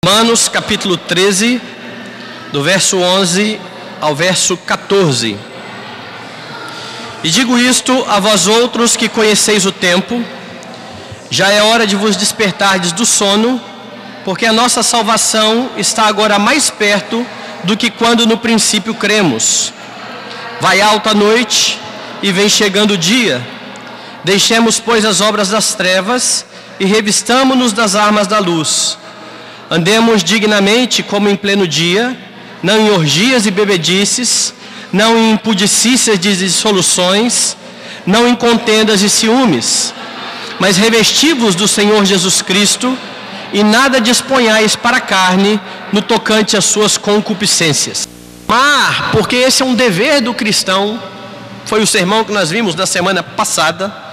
Romanos capítulo 13, do verso 11 ao verso 14. E digo isto a vós outros que conheceis o tempo, já é hora de vos despertardes do sono, porque a nossa salvação está agora mais perto do que quando no princípio cremos. Vai alta a noite e vem chegando o dia. Deixemos, pois, as obras das trevas e revistamo-nos das armas da luz. Andemos dignamente como em pleno dia, não em orgias e bebedices, não em impudicícias de dissoluções, não em contendas e ciúmes, mas revesti-vos do Senhor Jesus Cristo, e nada disponhais para a carne no tocante às suas concupiscências. Amar, porque esse é um dever do cristão, foi o sermão que nós vimos na semana passada.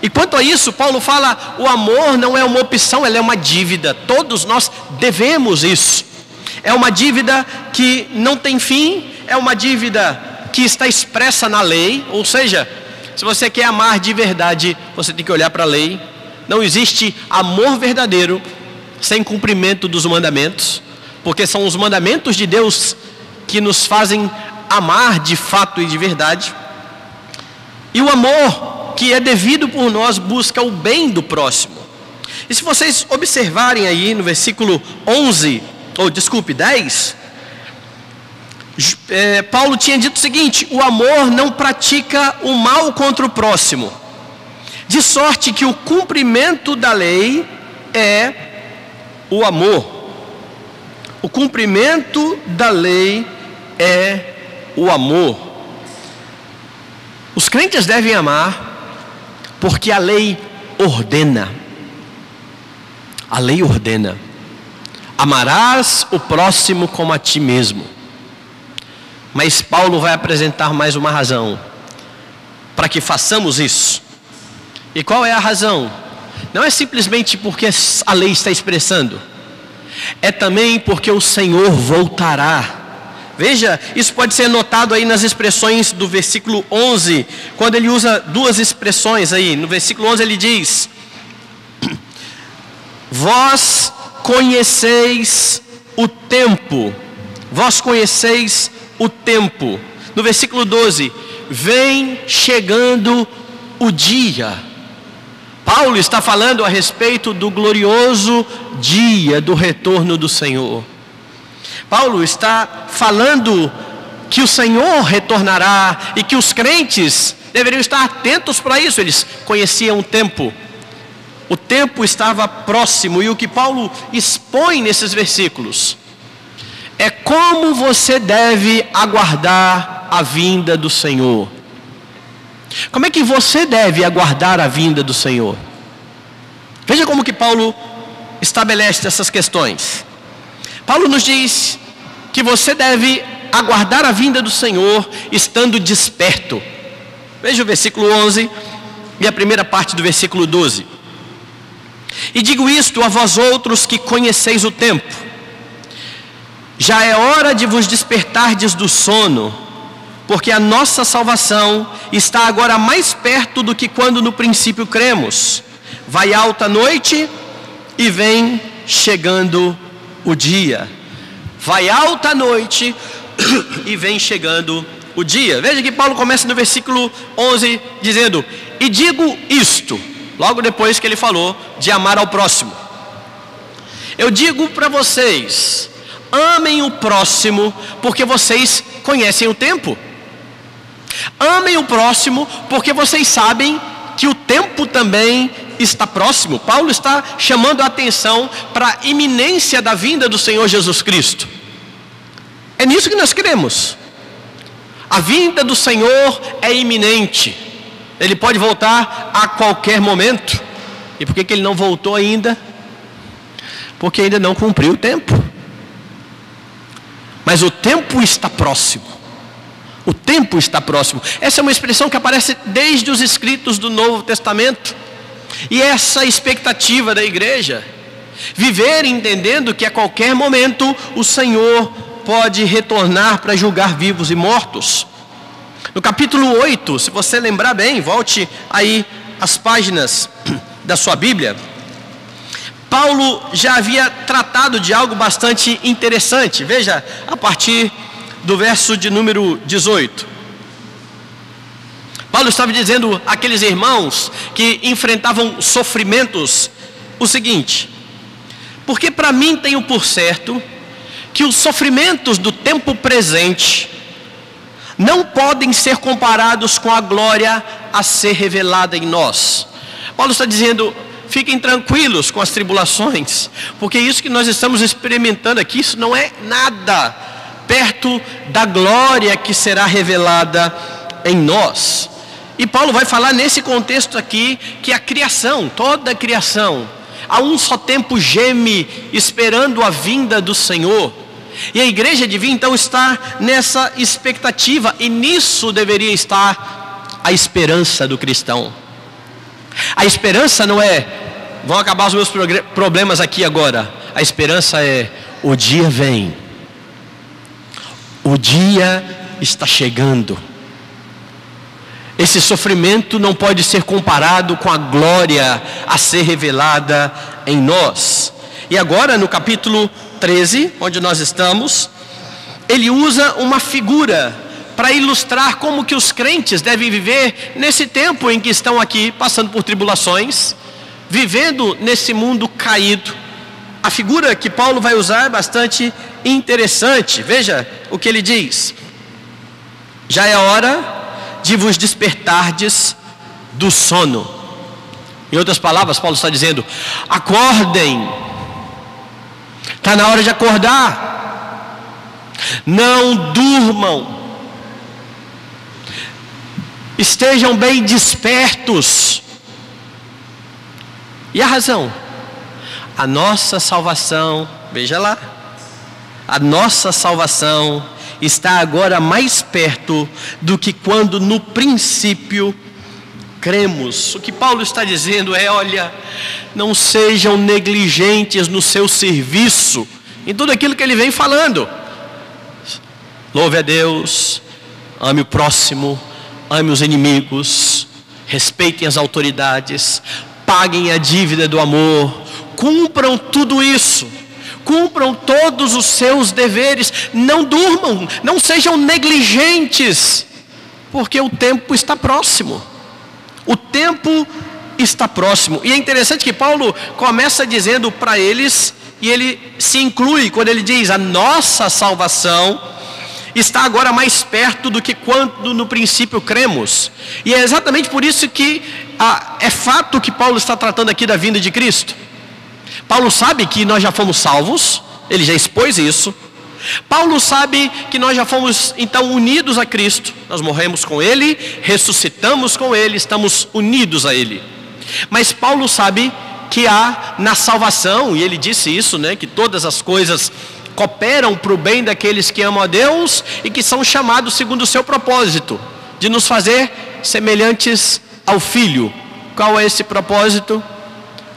E quanto a isso, Paulo fala, o amor não é uma opção, ela é uma dívida. Todos nós devemos isso. É uma dívida que não tem fim, é uma dívida que está expressa na lei. Ou seja, se você quer amar de verdade, você tem que olhar para a lei. Não existe amor verdadeiro sem cumprimento dos mandamentos, porque são os mandamentos de Deus que nos fazem amar de fato e de verdade. E o amor que é devido por nós busca o bem do próximo. E se vocês observarem aí no versículo 10, Paulo tinha dito o seguinte: o amor não pratica o mal contra o próximo, de sorte que o cumprimento da lei é o amor. O cumprimento da lei é o amor. Os crentes devem amar porque a lei ordena. A lei ordena: amarás o próximo como a ti mesmo. Mas Paulo vai apresentar mais uma razão para que façamos isso. E qual é a razão? Não é simplesmente porque a lei está expressando, é também porque o Senhor voltará. Veja, isso pode ser notado aí nas expressões do versículo 11, quando ele usa duas expressões aí. No versículo 11 ele diz: vós conheceis o tempo. Vós conheceis o tempo. No versículo 12, vem chegando o dia. Paulo está falando a respeito do glorioso dia do retorno do Senhor. Paulo está falando que o Senhor retornará e que os crentes deveriam estar atentos para isso. Eles conheciam o tempo estava próximo, e o que Paulo expõe nesses versículos é como você deve aguardar a vinda do Senhor. Como é que você deve aguardar a vinda do Senhor? Veja como que Paulo estabelece essas questões. Paulo nos diz que você deve aguardar a vinda do Senhor estando desperto. Veja o versículo 11 e a primeira parte do versículo 12. E digo isto a vós outros que conheceis o tempo, já é hora de vos despertardes do sono, porque a nossa salvação está agora mais perto do que quando no princípio cremos. Vai alta a noite e vem chegando o dia. Vai alta a noite e vem chegando o dia. Veja que Paulo começa no versículo 11 dizendo: e digo isto, logo depois que ele falou de amar ao próximo. Eu digo para vocês, amem o próximo, porque vocês conhecem o tempo. Amem o próximo, porque vocês sabem que o tempo também está próximo. Paulo está chamando a atenção para a iminência da vinda do Senhor Jesus Cristo. É nisso que nós cremos. A vinda do Senhor é iminente. Ele pode voltar a qualquer momento. E por que ele não voltou ainda? Porque ainda não cumpriu o tempo. Mas o tempo está próximo. O tempo está próximo. Essa é uma expressão que aparece desde os escritos do Novo Testamento. E essa expectativa da igreja, viver entendendo que a qualquer momento o Senhor pode retornar para julgar vivos e mortos. No capítulo 8, se você lembrar bem, volte aí as páginas da sua Bíblia. Paulo já havia tratado de algo bastante interessante. Veja, a partir do verso de número 18. Paulo estava dizendo àqueles irmãos que enfrentavam sofrimentos o seguinte: porque para mim tenho por certo que os sofrimentos do tempo presente não podem ser comparados com a glória a ser revelada em nós. Paulo está dizendo: fiquem tranquilos com as tribulações, porque isso que nós estamos experimentando aqui, isso não é nada perto da glória que será revelada em nós. E Paulo vai falar nesse contexto aqui que a criação, toda a criação, a um só tempo geme esperando a vinda do Senhor. E a igreja divina então está nessa expectativa, e nisso deveria estar a esperança do cristão. A esperança não é, vão acabar os meus problemas aqui agora. A esperança é, o dia vem, o dia está chegando. Esse sofrimento não pode ser comparado com a glória a ser revelada em nós. E agora no capítulo 13, onde nós estamos, ele usa uma figura para ilustrar como que os crentes devem viver nesse tempo em que estão aqui passando por tribulações, vivendo nesse mundo caído. A figura que Paulo vai usar é bastante interessante. Veja o que ele diz: já é hora de vos despertardes do sono. Em outras palavras, Paulo está dizendo: acordem, está na hora de acordar, não durmam, estejam bem despertos. E a razão? A nossa salvação, veja lá, a nossa salvação está agora mais perto do que quando no princípio cremos. O que Paulo está dizendo é: olha, não sejam negligentes no seu serviço, em tudo aquilo que ele vem falando. Louve a Deus, ame o próximo, ame os inimigos, respeitem as autoridades, paguem a dívida do amor, cumpram tudo isso, cumpram todos os seus deveres, não durmam, não sejam negligentes, porque o tempo está próximo. O tempo está próximo. E é interessante que Paulo começa dizendo para eles, e ele se inclui quando ele diz: a nossa salvação está agora mais perto do que quando no princípio cremos. E é exatamente por isso que é fato que Paulo está tratando aqui da vinda de Cristo. Paulo sabe que nós já fomos salvos, ele já expôs isso. Paulo sabe que nós já fomos então unidos a Cristo, nós morremos com Ele, ressuscitamos com Ele, estamos unidos a Ele. Mas Paulo sabe que há na salvação, e ele disse isso, né, que todas as coisas cooperam para o bem daqueles que amam a Deus e que são chamados segundo o seu propósito, de nos fazer semelhantes ao Filho. Qual é esse propósito?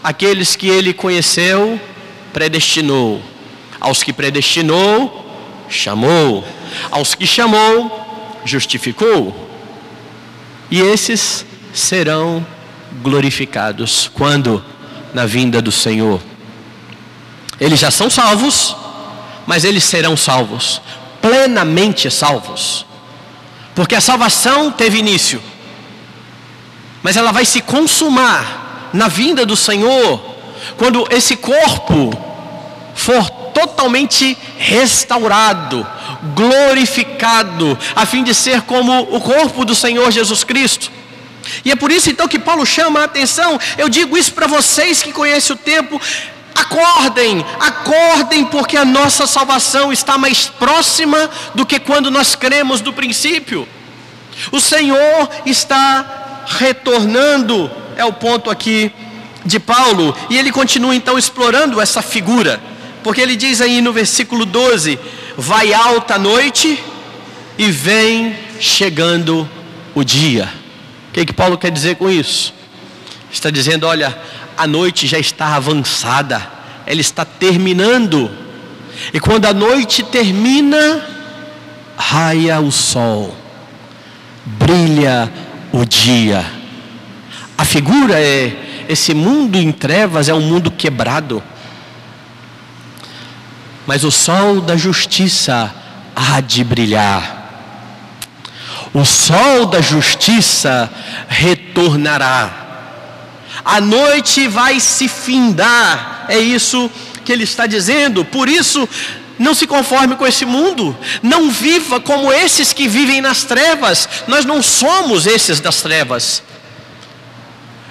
Aqueles que Ele conheceu, predestinou. Aos que predestinou, chamou. Aos que chamou, justificou. E esses serão glorificados. Quando? Na vinda do Senhor. Eles já são salvos, mas eles serão salvos, plenamente salvos. Porque a salvação teve início, mas ela vai se consumar na vinda do Senhor, quando esse corpo for totalmente restaurado, glorificado, a fim de ser como o corpo do Senhor Jesus Cristo. E é por isso então que Paulo chama a atenção. Eu digo isso para vocês que conhecem o tempo: acordem, acordem, porque a nossa salvação está mais próxima do que quando nós cremos do princípio. O Senhor está retornando, é o ponto aqui de Paulo. E ele continua então explorando essa figura, porque ele diz aí no versículo 12: vai alta a noite e vem chegando o dia. O que Paulo quer dizer com isso? Está dizendo: olha, a noite já está avançada, ela está terminando, e quando a noite termina, raia o sol, brilha o dia. A figura é esse mundo em trevas é um mundo quebrado. Mas o sol da justiça há de brilhar. O sol da justiça retornará. A noite vai se findar. É isso que ele está dizendo. Por isso, não se conforme com esse mundo. Não viva como esses que vivem nas trevas. Nós não somos esses das trevas.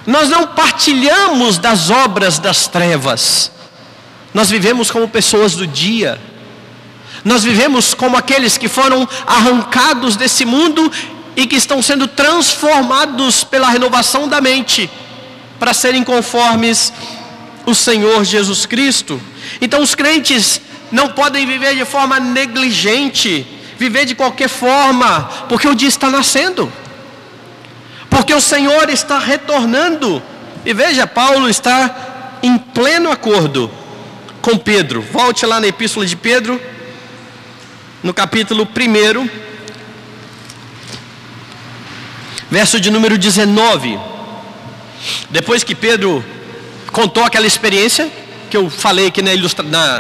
Nós não partilhamos das obras das trevas. Nós vivemos como pessoas do dia. Nós vivemos como aqueles que foram arrancados desse mundo e que estão sendo transformados pela renovação da mente para serem conformes o Senhor Jesus Cristo. Então os crentes não podem viver de forma negligente, viver de qualquer forma, porque o dia está nascendo, porque o Senhor está retornando. E veja, Paulo está em pleno acordo com Pedro. Volte lá na epístola de Pedro, no capítulo 1, verso de número 19. Depois que Pedro contou aquela experiência que eu falei aqui na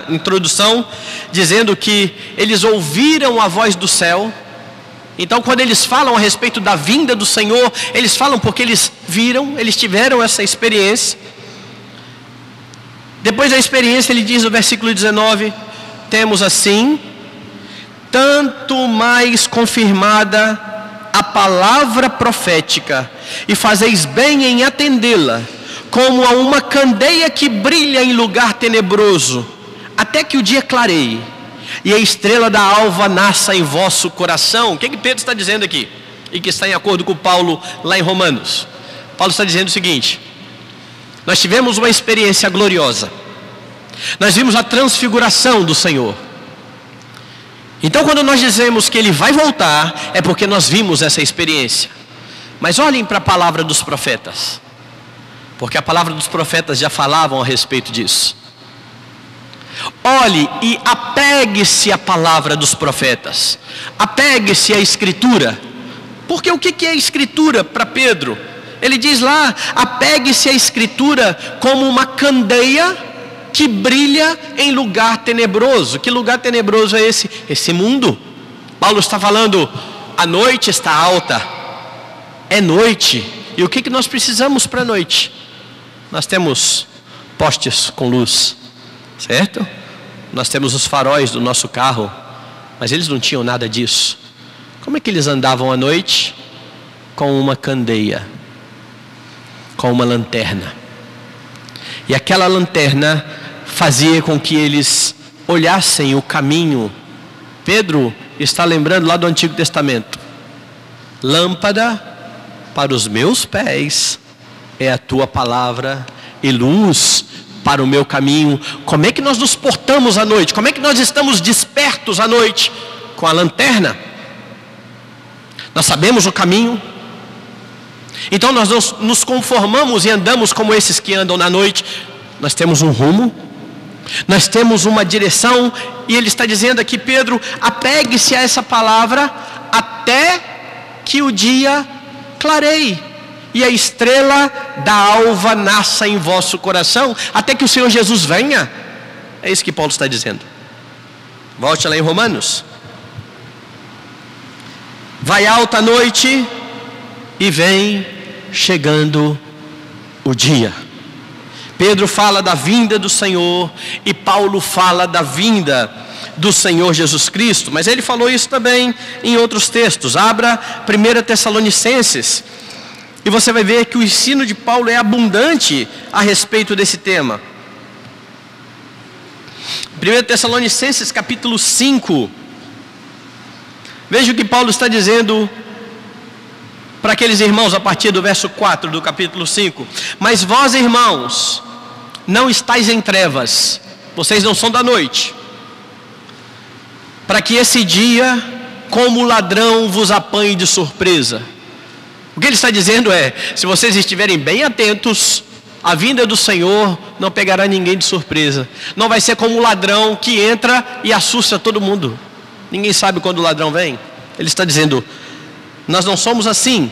introdução, dizendo que eles ouviram a voz do céu. Então, quando eles falam a respeito da vinda do Senhor, eles falam porque eles viram, eles tiveram essa experiência. Depois da experiência, ele diz no versículo 19: temos assim, tanto mais confirmada a palavra profética, e fazeis bem em atendê-la, como a uma candeia que brilha em lugar tenebroso, até que o dia clareie, e a estrela da alva nasça em vosso coração. O que Pedro está dizendo aqui? E que está em acordo com Paulo lá em Romanos. Paulo está dizendo o seguinte: nós tivemos uma experiência gloriosa. Nós vimos a transfiguração do Senhor. Então, quando nós dizemos que Ele vai voltar, é porque nós vimos essa experiência. Mas olhem para a palavra dos profetas, porque a palavra dos profetas já falavam a respeito disso. Olhe e apegue-se à palavra dos profetas, apegue-se à Escritura. Porque o que é a Escritura para Pedro? Ele diz lá: apegue-se à Escritura como uma candeia que brilha em lugar tenebroso. Que lugar tenebroso é esse? Esse mundo. Paulo está falando: a noite está alta, é noite. E o que nós precisamos para a noite? Nós temos postes com luz, certo? Nós temos os faróis do nosso carro, mas eles não tinham nada disso. Como é que eles andavam à noite? Com uma candeia, com uma lanterna. E aquela lanterna fazia com que eles olhassem o caminho. Pedro está lembrando lá do Antigo Testamento: lâmpada para os meus pés é a tua palavra, e luz para o meu caminho. Como é que nós nos portamos à noite? Como é que nós estamos despertos à noite? Com a lanterna. Nós sabemos o caminho. Então nós não nos conformamos e andamos como esses que andam na noite. Nós temos um rumo, nós temos uma direção. E ele está dizendo aqui, Pedro: apegue-se a essa palavra até que o dia clareie e a estrela da alva nasça em vosso coração, até que o Senhor Jesus venha. É isso que Paulo está dizendo. Volte lá em Romanos. Vai alta a noite e vem chegando o dia. Pedro fala da vinda do Senhor e Paulo fala da vinda do Senhor Jesus Cristo. Mas ele falou isso também em outros textos. Abra 1 Tessalonicenses e você vai ver que o ensino de Paulo é abundante a respeito desse tema. 1 Tessalonicenses capítulo 5. Veja o que Paulo está dizendo para aqueles irmãos a partir do verso 4 do capítulo 5. Mas vós, irmãos, não estáis em trevas, vocês não são da noite, para que esse dia, como ladrão, vos apanhe de surpresa. O que ele está dizendo é: se vocês estiverem bem atentos, a vinda do Senhor não pegará ninguém de surpresa. Não vai ser como o ladrão que entra e assusta todo mundo. Ninguém sabe quando o ladrão vem. Ele está dizendo: nós não somos assim.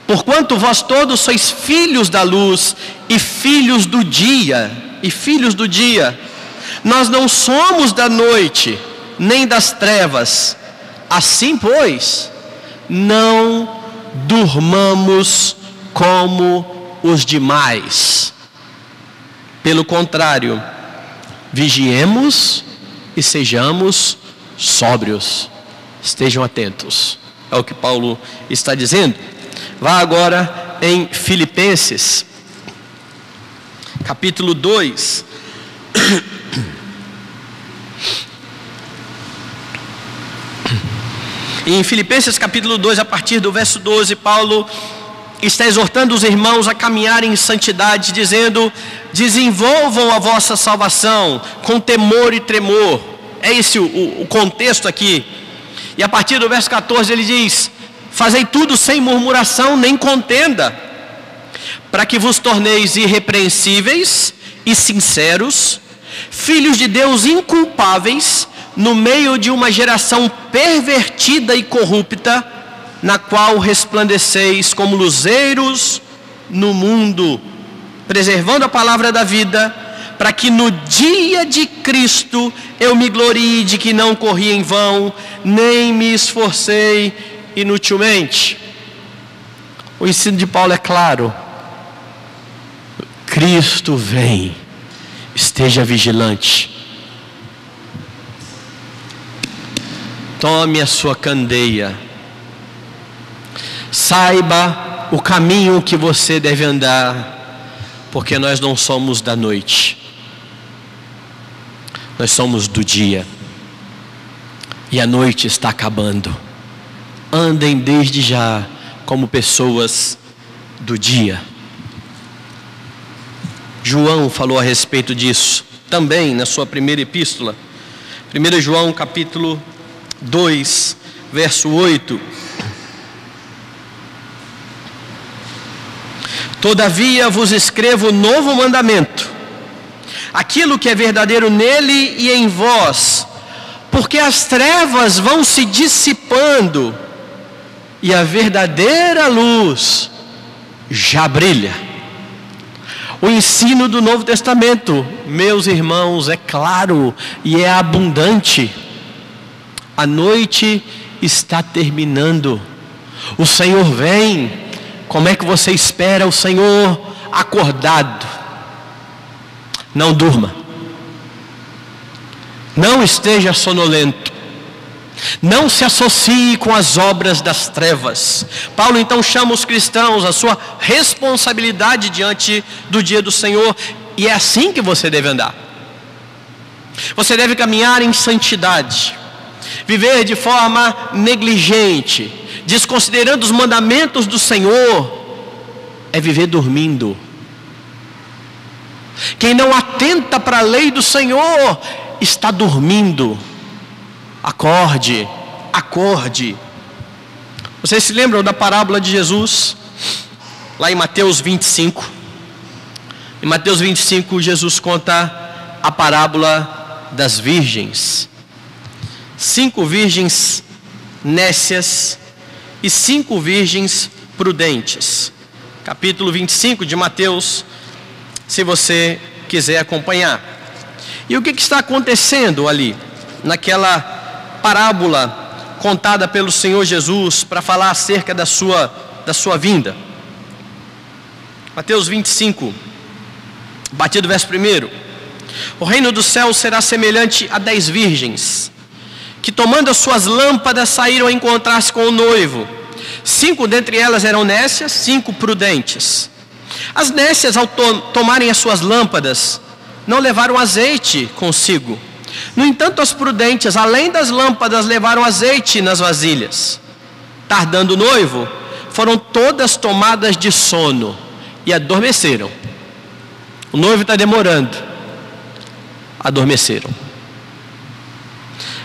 Porquanto vós todos sois filhos da luz e filhos do dia, nós não somos da noite, nem das trevas. Assim, pois, não durmamos como os demais. Pelo contrário, vigiemos e sejamos sóbrios. Estejam atentos. É o que Paulo está dizendo. Vá agora em Filipenses, capítulo 2. Em Filipenses capítulo 2, a partir do verso 12, Paulo está exortando os irmãos a caminharem em santidade, dizendo: desenvolvam a vossa salvação com temor e tremor. É esse o contexto aqui. E a partir do verso 14 ele diz: fazei tudo sem murmuração nem contenda, para que vos torneis irrepreensíveis e sinceros, filhos de Deus inculpáveis, no meio de uma geração pervertida e corrupta, na qual resplandeceis como luzeiros no mundo, preservando a palavra da vida, para que no dia de Cristo eu me glorie de que não corri em vão, nem me esforcei inutilmente. O ensino de Paulo é claro: Cristo vem, esteja vigilante. Tome a sua candeia. Saiba o caminho que você deve andar, porque nós não somos da noite, nós somos do dia, e a noite está acabando. Andem desde já como pessoas do dia. João falou a respeito disso também na sua primeira epístola, 1 João capítulo 2, verso 8. Todavia vos escrevo novo mandamento, aquilo que é verdadeiro nele e em vós, porque as trevas vão se dissipando e a verdadeira luz já brilha. O ensino do Novo Testamento, meus irmãos, é claro e é abundante. A noite está terminando, o Senhor vem. Como é que você espera o Senhor acordado? Não durma, não esteja sonolento, não se associe com as obras das trevas. Paulo então chama os cristãos à sua responsabilidade diante do dia do Senhor, e é assim que você deve andar. Você deve caminhar em santidade. Viver de forma negligente, desconsiderando os mandamentos do Senhor, é viver dormindo. Quem não atenta para a lei do Senhor está dormindo. Acorde, acorde. Vocês se lembram da parábola de Jesus? Lá em Mateus 25. Em Mateus 25, Jesus conta a parábola das virgens. 5 virgens nécias e 5 virgens prudentes. Capítulo 25 de Mateus, se você quiser acompanhar. E o que está acontecendo ali, naquela parábola contada pelo Senhor Jesus para falar acerca da sua vinda? Mateus 25, a partir do verso 1. O reino dos céus será semelhante a 10 virgens, que tomando as suas lâmpadas saíram a encontrar-se com o noivo. 5 dentre elas eram nécias, 5 prudentes. As nécias, ao tomarem as suas lâmpadas, não levaram azeite consigo. No entanto, as prudentes, além das lâmpadas, levaram azeite nas vasilhas. Tardando o noivo, foram todas tomadas de sono e adormeceram. O noivo está demorando. Adormeceram.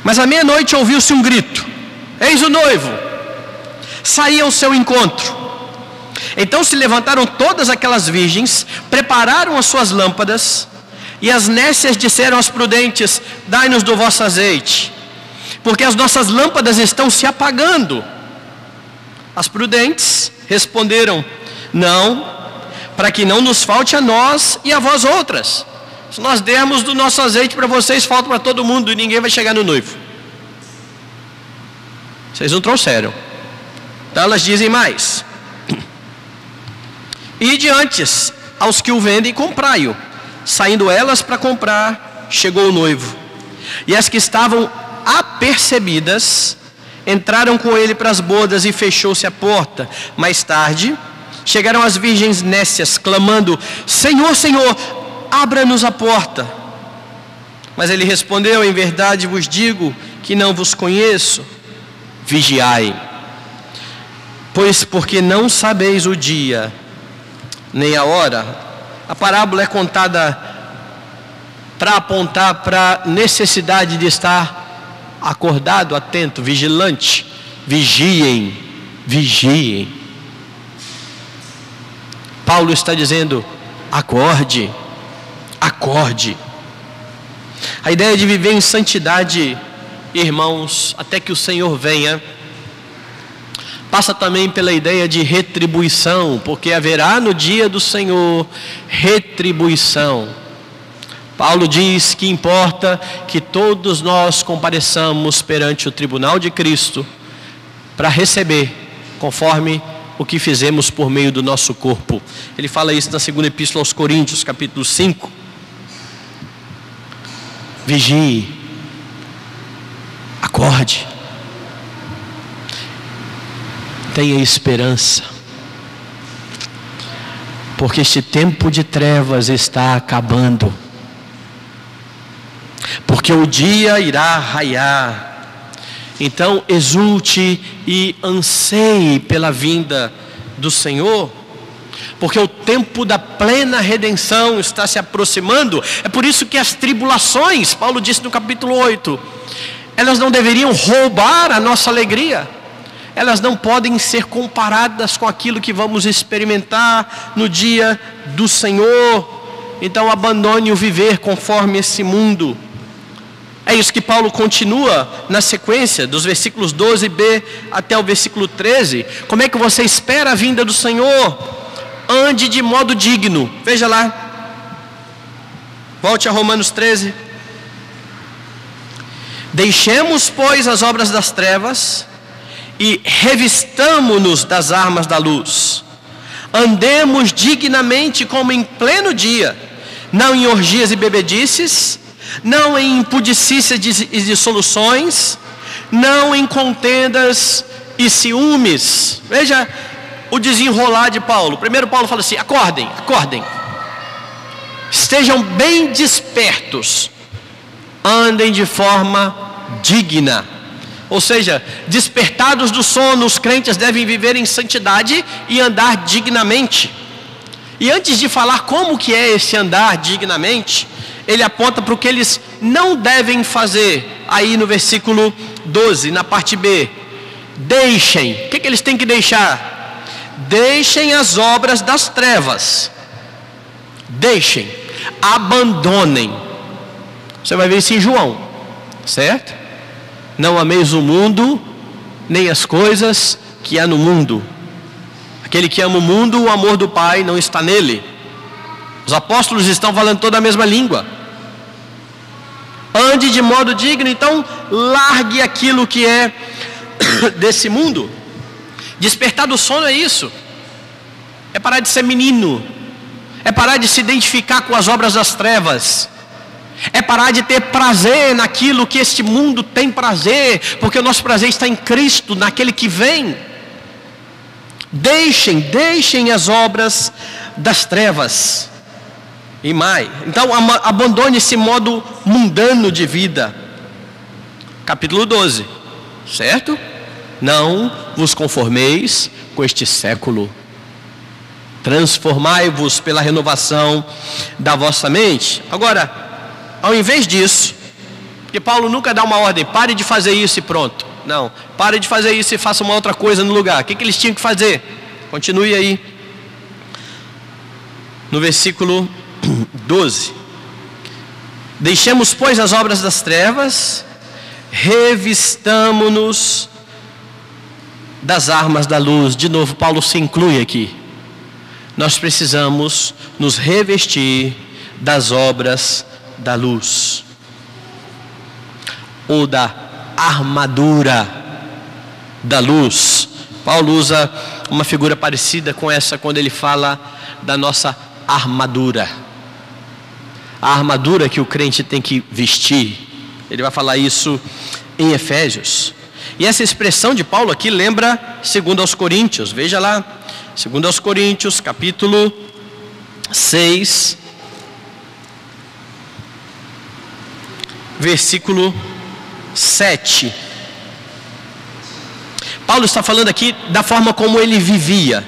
Mas à meia-noite ouviu-se um grito: eis o noivo, saía ao seu encontro. Então se levantaram todas aquelas virgens, prepararam as suas lâmpadas, e as nécias disseram às prudentes: dai-nos do vosso azeite, porque as nossas lâmpadas estão se apagando. As prudentes responderam: não, para que não nos falte a nós e a vós outras. Se nós dermos do nosso azeite para vocês, falta para todo mundo e ninguém vai chegar no noivo. Vocês não trouxeram. Então elas dizem mais: ide antes aos que o vendem, comprai-o. Saindo elas para comprar, chegou o noivo. E as que estavam apercebidas entraram com ele para as bodas e fechou-se a porta. Mais tarde chegaram as virgens nécias, clamando: Senhor, Senhor, abra-nos a porta. Mas ele respondeu: em verdade vos digo que não vos conheço. Vigiai, pois porque não sabeis o dia nem a hora. A parábola é contada para apontar para a necessidade de estar acordado, atento, vigilante. Vigiem, vigiem. Paulo está dizendo: acorde, acorde. A ideia de viver em santidade, irmãos, até que o Senhor venha, passa também pela ideia de retribuição, porque haverá no dia do Senhor retribuição. Paulo diz que importa que todos nós compareçamos perante o tribunal de Cristo para receber conforme o que fizemos por meio do nosso corpo. Ele fala isso na segunda epístola aos Coríntios, capítulo 5. Vigie, acorde, tenha esperança, porque este tempo de trevas está acabando, porque o dia irá raiar. Então exulte e anseie pela vinda do Senhor, porque o tempo da plena redenção está se aproximando. É por isso que as tribulações, Paulo disse no capítulo 8, elas não deveriam roubar a nossa alegria. Elas não podem ser comparadas com aquilo que vamos experimentar no dia do Senhor. Então abandone o viver conforme esse mundo. É isso que Paulo continua na sequência, dos versículos 12b até o versículo 13. Como é que você espera a vinda do Senhor? Ande de modo digno. Veja lá. Volte a Romanos 13. Deixemos, pois, as obras das trevas e revistamo-nos das armas da luz. Andemos dignamente como em pleno dia, não em orgias e bebedices, não em impudicícias e dissoluções, não em contendas e ciúmes. Veja o desenrolar de Paulo. Primeiro Paulo fala assim: acordem, acordem, estejam bem despertos, andem de forma digna. Ou seja, despertados do sono, os crentes devem viver em santidade e andar dignamente. E antes de falar como que é esse andar dignamente, ele aponta para o que eles não devem fazer. Aí no versículo 12, na parte B: deixem. O que eles têm que deixar? Deixem as obras das trevas. Deixem, abandonem. Você vai ver isso em João, certo? Não ameis o mundo, nem as coisas que há no mundo. Aquele que ama o mundo, o amor do Pai não está nele. Os apóstolos estão falando toda a mesma língua. Ande de modo digno, então largue aquilo que é desse mundo. Despertar do sono é isso. É parar de ser menino. É parar de se identificar com as obras das trevas. É parar de ter prazer naquilo que este mundo tem prazer, porque o nosso prazer está em Cristo, naquele que vem. Deixem as obras das trevas. E mais, então abandone esse modo mundano de vida. Capítulo 12, certo? Não vos conformeis com este século. Transformai-vos pela renovação da vossa mente. Agora, ao invés disso, porque Paulo nunca dá uma ordem: pare de fazer isso e pronto. Não, pare de fazer isso e faça uma outra coisa no lugar. O que eles tinham que fazer? Continue aí no versículo 12. Deixemos, pois, as obras das trevas, revistamo-nos das armas da luz. De novo, Paulo se inclui aqui. nós precisamos nos revestir das obras da luz, ou da armadura da luz. Paulo usa uma figura parecida com essa quando ele fala da nossa armadura. A armadura que o crente tem que vestir. Ele vai falar isso em Efésios. E essa expressão de Paulo aqui lembra 2 aos Coríntios. Veja lá, 2 aos Coríntios, capítulo 6, versículo 7. Paulo está falando aqui da forma como ele vivia.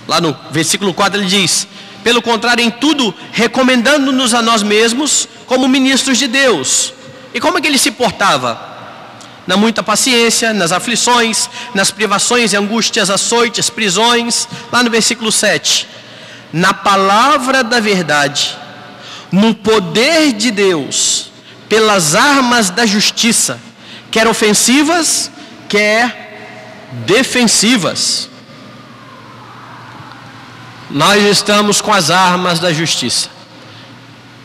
Lá no versículo 4 ele diz: pelo contrário, em tudo, recomendando-nos a nós mesmos como ministros de Deus. E como é que ele se portava? Na muita paciência, nas aflições, nas privações e angústias, açoites, prisões. Lá no versículo 7. Na palavra da verdade, no poder de Deus, pelas armas da justiça, quer ofensivas, quer defensivas. Nós estamos com as armas da justiça,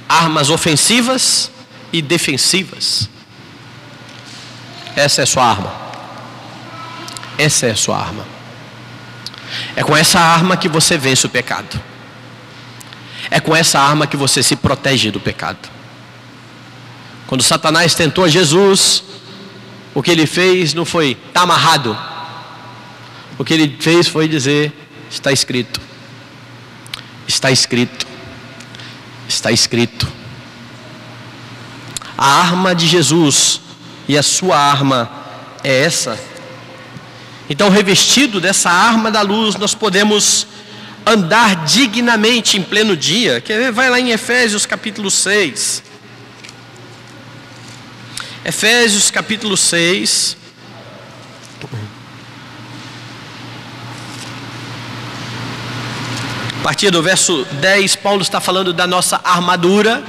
armas ofensivas e defensivas. Essa é a sua arma. Essa é a sua arma. É com essa arma que você vence o pecado. É com essa arma que você se protege do pecado. Quando Satanás tentou a Jesus, o que ele fez não foi: está amarrado. O que ele fez foi dizer: está escrito. Está escrito. Está escrito. A arma de Jesus e a sua arma é essa. Então, revestido dessa arma da luz, nós podemos andar dignamente em pleno dia. Quer ver? Vai lá em Efésios capítulo 6. Efésios capítulo 6. A partir do verso 10, Paulo está falando da nossa armadura.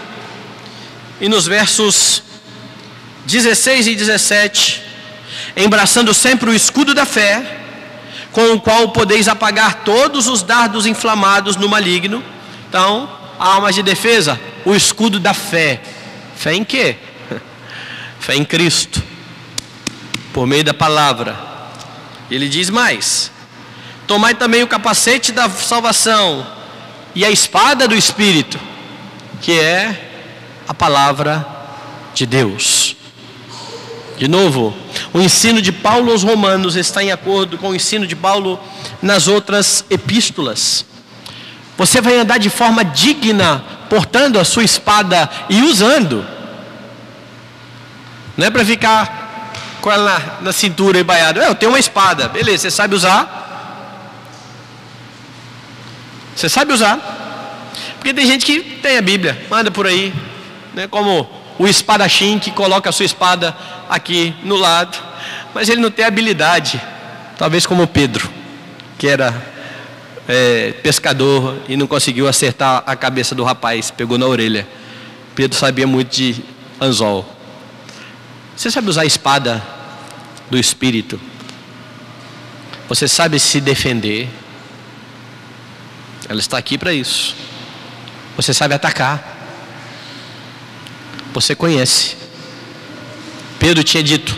E nos versos 16 e 17, embraçando sempre o escudo da fé, com o qual podeis apagar todos os dardos inflamados no maligno. Então, armas de defesa, o escudo da fé. Fé em quê? Fé em Cristo, por meio da palavra. Ele diz mais: tomai também o capacete da salvação e a espada do Espírito, que é a palavra de Deus. De novo, o ensino de Paulo aos Romanos está em acordo com o ensino de Paulo nas outras epístolas. Você vai andar de forma digna, portando a sua espada e usando. Não é para ficar com ela na cintura e baiado. Eu tenho uma espada, beleza, você sabe usar? Você sabe usar? Porque tem gente que tem a Bíblia, anda por aí, né, como o espadachim que coloca a sua espada aqui no lado, mas ele não tem habilidade, talvez como Pedro, que era pescador e não conseguiu acertar a cabeça do rapaz, pegou na orelha. Pedro sabia muito de anzol. Você sabe usar a espada do Espírito? Você sabe se defender? Ela está aqui para isso. Você sabe atacar? Você conhece. Pedro tinha dito: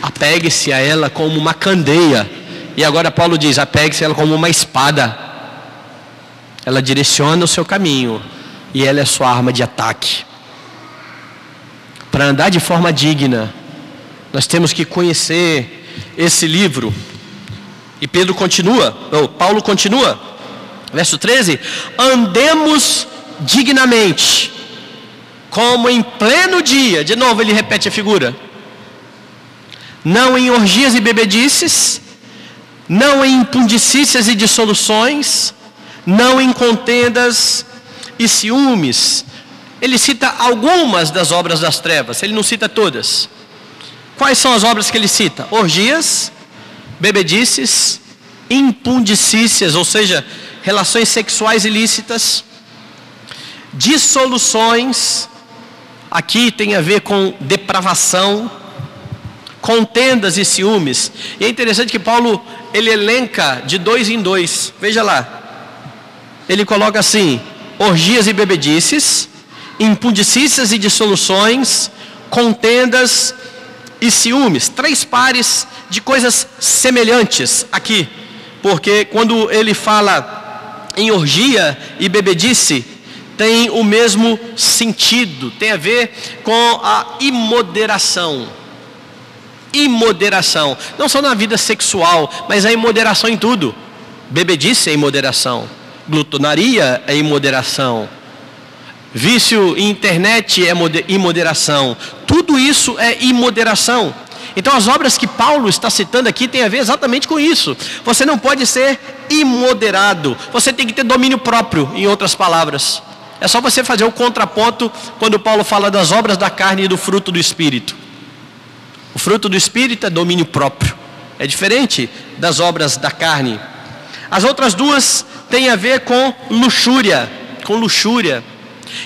apegue-se a ela como uma candeia. E agora Paulo diz: apegue-se a ela como uma espada. Ela direciona o seu caminho e ela é a sua arma de ataque. Para andar de forma digna, nós temos que conhecer esse livro. E Pedro continua, ou Paulo continua, verso 13: andemos dignamente, como em pleno dia. De novo ele repete a figura: não em orgias e bebedices, não em impundicícias e dissoluções, não em contendas e ciúmes. Ele cita algumas das obras das trevas, ele não cita todas. Quais são as obras que ele cita? Orgias, bebedices, impundicícias, ou seja, relações sexuais ilícitas, dissoluções, aqui tem a ver com depravação, contendas e ciúmes. E é interessante que Paulo, ele elenca de dois em dois. Veja lá, ele coloca assim: orgias e bebedices, impundicícias e dissoluções, contendas e ciúmes. 3 pares de coisas semelhantes aqui, porque quando ele fala em orgia e bebedice, tem o mesmo sentido, tem a ver com a imoderação. Imoderação, não só na vida sexual, mas a imoderação em tudo. Bebedice é imoderação, glutonaria é imoderação, vício em internet é imoderação, tudo isso é imoderação. Então as obras que Paulo está citando aqui tem a ver exatamente com isso. Você não pode ser imoderado, você tem que ter domínio próprio, em outras palavras. É só você fazer o contraponto quando Paulo fala das obras da carne e do fruto do Espírito. O fruto do Espírito é domínio próprio, é diferente das obras da carne. As outras duas têm a ver com luxúria,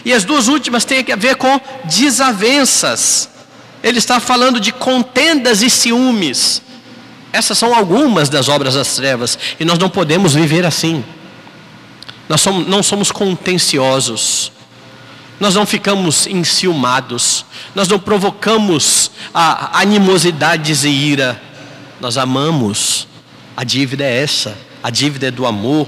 e as duas últimas têm a ver com desavenças. Ele está falando de contendas e ciúmes. Essas são algumas das obras das trevas, e nós não podemos viver assim. Nós não somos contenciosos, nós não ficamos enciumados, nós não provocamos animosidades e ira. Nós amamos. A dívida é essa, a dívida é do amor.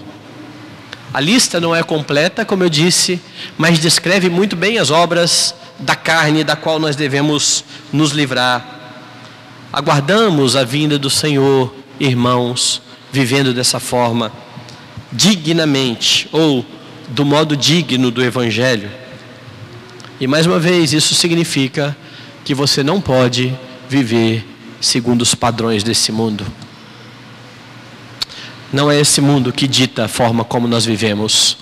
A lista não é completa, como eu disse, mas descreve muito bem as obras da carne, da qual nós devemos nos livrar. Aguardamos a vinda do Senhor, irmãos, vivendo dessa forma, dignamente, ou do modo digno do Evangelho. E mais uma vez, isso significa que você não pode viver segundo os padrões desse mundo. Não é esse mundo que dita a forma como nós vivemos.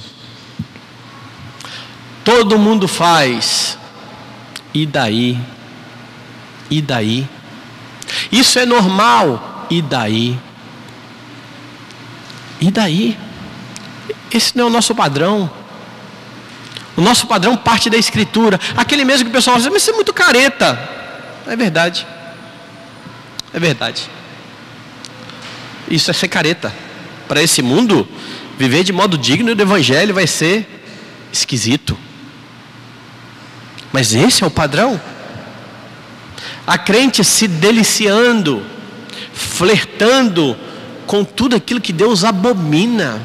Todo mundo faz. E daí? E daí? Isso é normal. E daí? E daí? Esse não é o nosso padrão. O nosso padrão parte da Escritura. Aquele mesmo que o pessoal diz: mas isso é muito careta. É verdade. É verdade. Isso é ser careta. Para esse mundo, viver de modo digno do Evangelho vai ser esquisito. Mas esse é o padrão. A crente se deliciando, flertando com tudo aquilo que Deus abomina.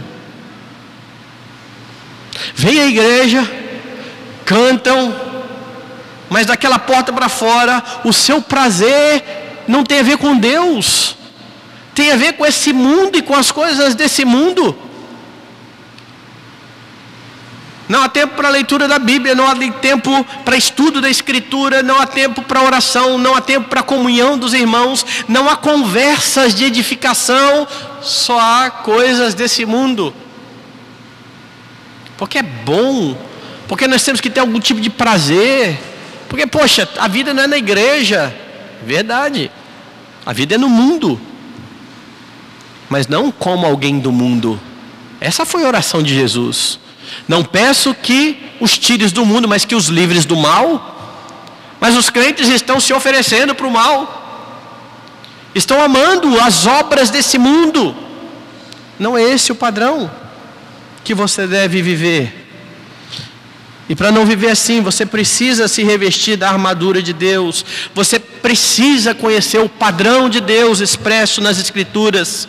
Vem à igreja, cantam, mas daquela porta para fora, o seu prazer não tem a ver com Deus, tem a ver com esse mundo e com as coisas desse mundo. Não há tempo para a leitura da Bíblia, não há tempo para estudo da Escritura, não há tempo para oração, não há tempo para comunhão dos irmãos, não há conversas de edificação, só há coisas desse mundo. Porque é bom, porque nós temos que ter algum tipo de prazer, porque poxa, a vida não é na igreja, verdade, a vida é no mundo, mas não como alguém do mundo. Essa foi a oração de Jesus. Não peço que os tires do mundo, mas que os livres do mal. Mas os crentes estão se oferecendo para o mal, estão amando as obras desse mundo. Não é esse o padrão que você deve viver. E para não viver assim, você precisa se revestir da armadura de Deus. Você precisa conhecer o padrão de Deus expresso nas Escrituras,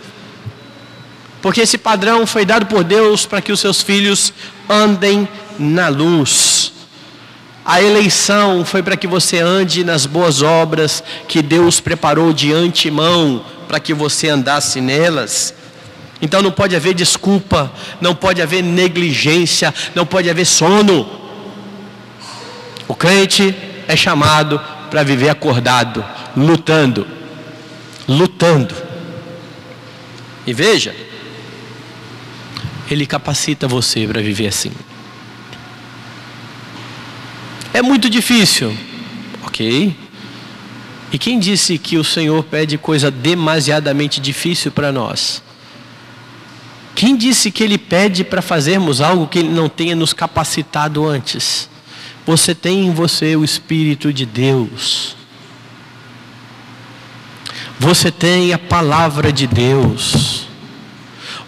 porque esse padrão foi dado por Deus para que os seus filhos andem na luz. A eleição foi para que você ande nas boas obras que Deus preparou de antemão para que você andasse nelas. Então não pode haver desculpa, não pode haver negligência, não pode haver sono. O crente é chamado para viver acordado, lutando. E veja, Ele capacita você para viver assim. É muito difícil, ok? E quem disse que o Senhor pede coisa demasiadamente difícil para nós? Quem disse que Ele pede para fazermos algo que Ele não tenha nos capacitado antes? Você tem em você o Espírito de Deus. Você tem a palavra de Deus.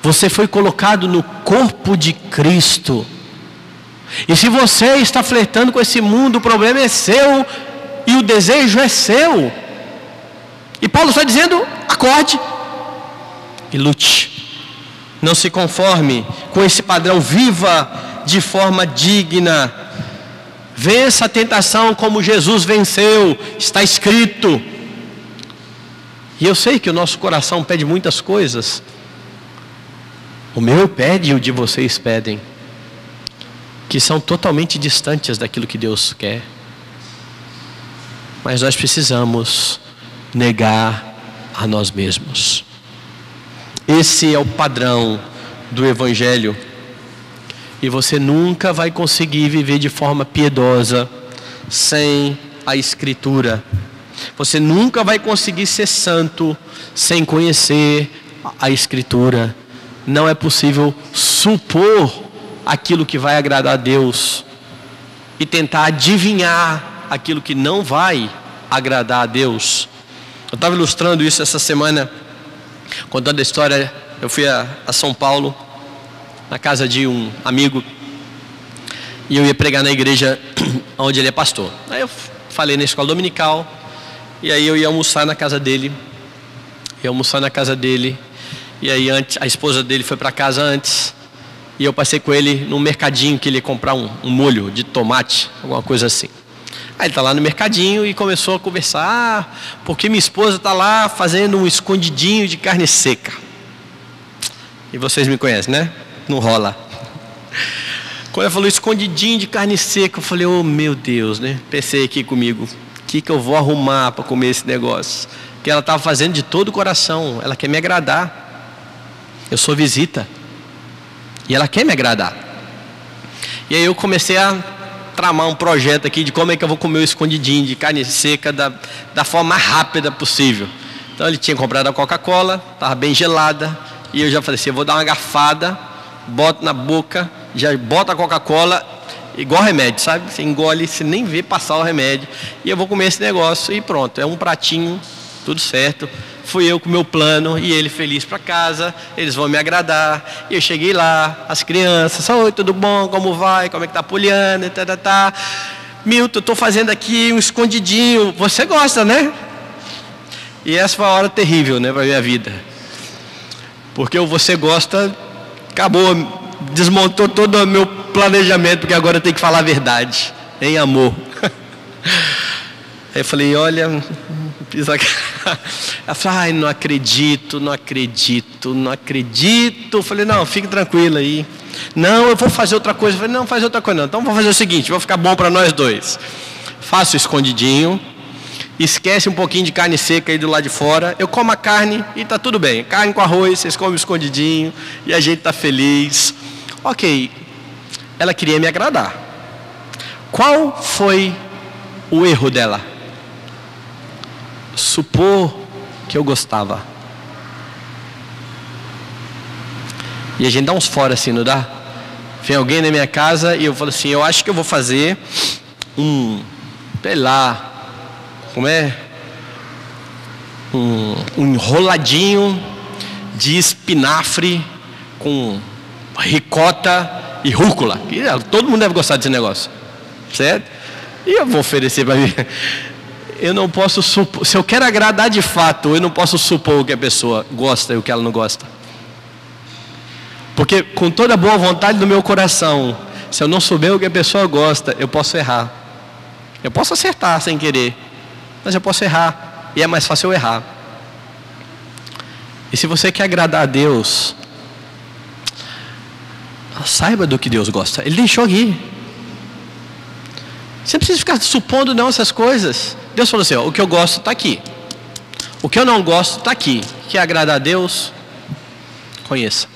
Você foi colocado no corpo de Cristo. E se você está flertando com esse mundo, o problema é seu e o desejo é seu. E Paulo está dizendo: acorde e lute. Não se conforme com esse padrão, viva de forma digna. Vença a tentação como Jesus venceu, está escrito. E eu sei que o nosso coração pede muitas coisas. O meu pede e o de vocês pedem, que são totalmente distantes daquilo que Deus quer. Mas nós precisamos negar a nós mesmos. Esse é o padrão do Evangelho. E você nunca vai conseguir viver de forma piedosa sem a Escritura. Você nunca vai conseguir ser santo sem conhecer a Escritura. Não é possível supor aquilo que vai agradar a Deus e tentar adivinhar aquilo que não vai agradar a Deus. Eu estava ilustrando isso essa semana, contando a história. Eu fui a São Paulo, na casa de um amigo, e eu ia pregar na igreja onde ele é pastor. Aí eu falei na escola dominical, e aí eu ia almoçar na casa dele. E aí a esposa dele foi para casa antes, e eu passei com ele num mercadinho que ele ia comprar um molho de tomate, alguma coisa assim. Aí ele está lá no mercadinho e começou a conversar, porque minha esposa está lá fazendo um escondidinho de carne seca. E vocês me conhecem, né? Não rola. Quando ela falou escondidinho de carne seca, eu falei: oh meu Deus, né? Pensei aqui comigo, o que eu vou arrumar para comer esse negócio? Que ela estava fazendo de todo o coração, ela quer me agradar. Eu sou visita e ela quer me agradar. E aí eu comecei a tramar um projeto aqui de como é que eu vou comer o escondidinho de carne seca da forma mais rápida possível. Então ele tinha comprado a Coca-Cola, estava bem gelada, e eu já falei assim: eu vou dar uma garfada, boto na boca, já boto a Coca-Cola, igual remédio, sabe? Você engole, você nem vê passar o remédio, e eu vou comer esse negócio, e pronto, é um pratinho, tudo certo. Fui eu com o meu plano, e ele feliz para casa, eles vão me agradar. E eu cheguei lá, as crianças: oi, tudo bom, como vai, como é que tá a Poliana, Milton, eu estou fazendo aqui um escondidinho, você gosta, né? E essa foi uma hora terrível, né, para minha vida, porque o você gosta acabou, desmontou todo o meu planejamento, porque agora eu tenho que falar a verdade, em amor. Aí eu falei: olha, ela falou: ai, não acredito. Eu falei: não, fique tranquila aí. Não, eu vou fazer outra coisa. Eu falei: não, faz outra coisa não. Então vou fazer o seguinte, vou ficar bom para nós dois. Faço o escondidinho, esquece um pouquinho de carne seca aí do lado de fora, eu como a carne e tá tudo bem. Carne com arroz, vocês comem o escondidinho e a gente tá feliz. Ok, ela queria me agradar. Qual foi o erro dela? Supor que eu gostava. E a gente dá uns fora assim, não dá? Vem alguém na minha casa e eu falo assim: eu acho que eu vou fazer sei lá, como é? Um enroladinho de espinafre com ricota e rúcula. Todo mundo deve gostar desse negócio, certo? E eu vou oferecer para mim. Eu não posso supor, se eu quero agradar de fato, eu não posso supor o que a pessoa gosta e o que ela não gosta. Porque com toda a boa vontade do meu coração, se eu não souber o que a pessoa gosta, eu posso errar. Eu posso acertar sem querer, mas eu posso errar, e é mais fácil eu errar. E se você quer agradar a Deus, saiba do que Deus gosta. Ele deixou aqui. Você não precisa ficar supondo não essas coisas. Deus falou assim: ó, o que eu gosto está aqui, o que eu não gosto está aqui. Quer agradar a Deus? Conheça.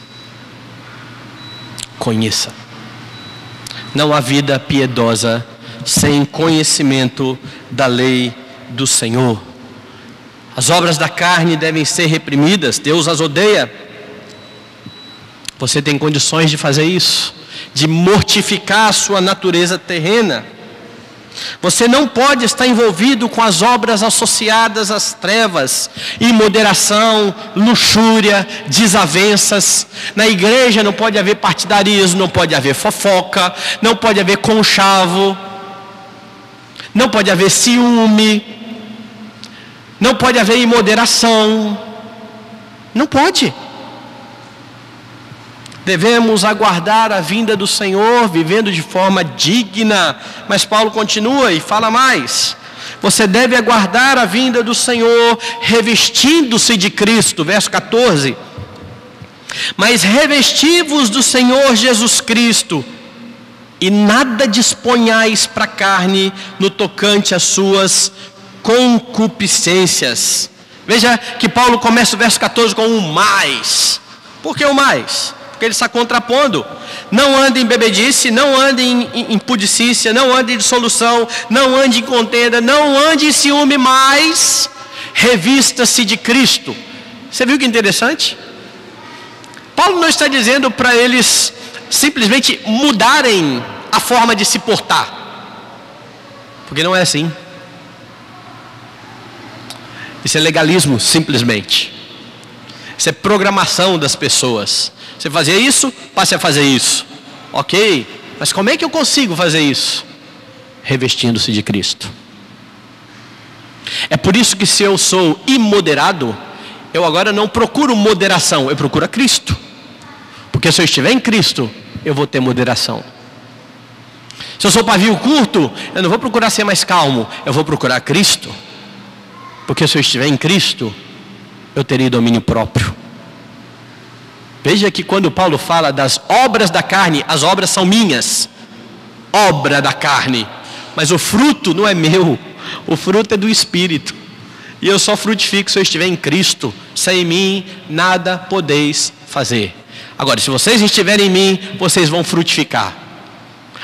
Não há vida piedosa sem conhecimento da lei do Senhor. As obras da carne devem ser reprimidas, Deus as odeia. Você tem condições de fazer isso, de mortificar a sua natureza terrena. Você não pode estar envolvido com as obras associadas às trevas, imoderação, luxúria, desavenças. Na igreja não pode haver partidarismo, não pode haver fofoca, não pode haver conchavo, não pode haver ciúme, não pode haver imoderação. Não pode. Devemos aguardar a vinda do Senhor, vivendo de forma digna. Mas Paulo continua e fala mais. Você deve aguardar a vinda do Senhor, revestindo-se de Cristo. Verso 14. Mas revesti-vos do Senhor Jesus Cristo, e nada disponhais para a carne no tocante às suas concupiscências. Veja que Paulo começa o verso 14 com um mais. Por que o mais? Porque ele está contrapondo. Não ande em bebedice, não ande em impudicícia, não ande em dissolução, não ande em contenda, não ande em ciúme, mas revista-se de Cristo. Você viu que interessante? Paulo não está dizendo para eles simplesmente mudarem a forma de se portar, porque não é assim. Isso é legalismo, simplesmente. Isso é programação das pessoas. Você fazer isso, passe a fazer isso. Ok, mas como é que eu consigo fazer isso? Revestindo-se de Cristo. É por isso que se eu sou imoderado, eu agora não procuro moderação, eu procuro a Cristo. Porque se eu estiver em Cristo, eu vou ter moderação. Se eu sou pavio curto, eu não vou procurar ser mais calmo, eu vou procurar Cristo. Porque se eu estiver em Cristo, eu terei domínio próprio. Veja que quando Paulo fala das obras da carne, as obras são minhas. Obra da carne. Mas o fruto não é meu. O fruto é do Espírito. E eu só frutifico se eu estiver em Cristo. Sem mim, nada podeis fazer. Agora, se vocês estiverem em mim, vocês vão frutificar.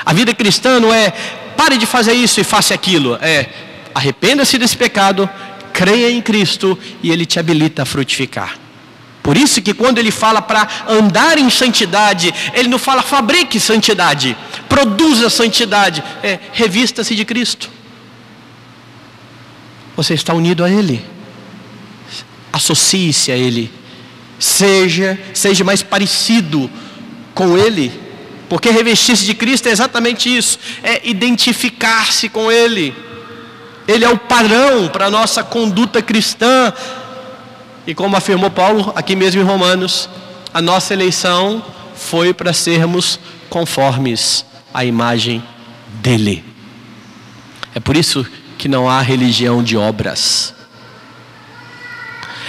A vida cristã não é pare de fazer isso e faça aquilo. É arrependa-se desse pecado, creia em Cristo e Ele te habilita a frutificar. Por isso que quando Ele fala para andar em santidade, Ele não fala fabrique santidade, produza santidade. Revista-se de Cristo. Você está unido a Ele. Associe-se a Ele. Seja mais parecido com Ele. Porque revestir-se de Cristo é exatamente isso. É identificar-se com Ele. Ele é o padrão para a nossa conduta cristã. E como afirmou Paulo, aqui mesmo em Romanos, a nossa eleição foi para sermos conformes à imagem dEle. É por isso que não há religião de obras.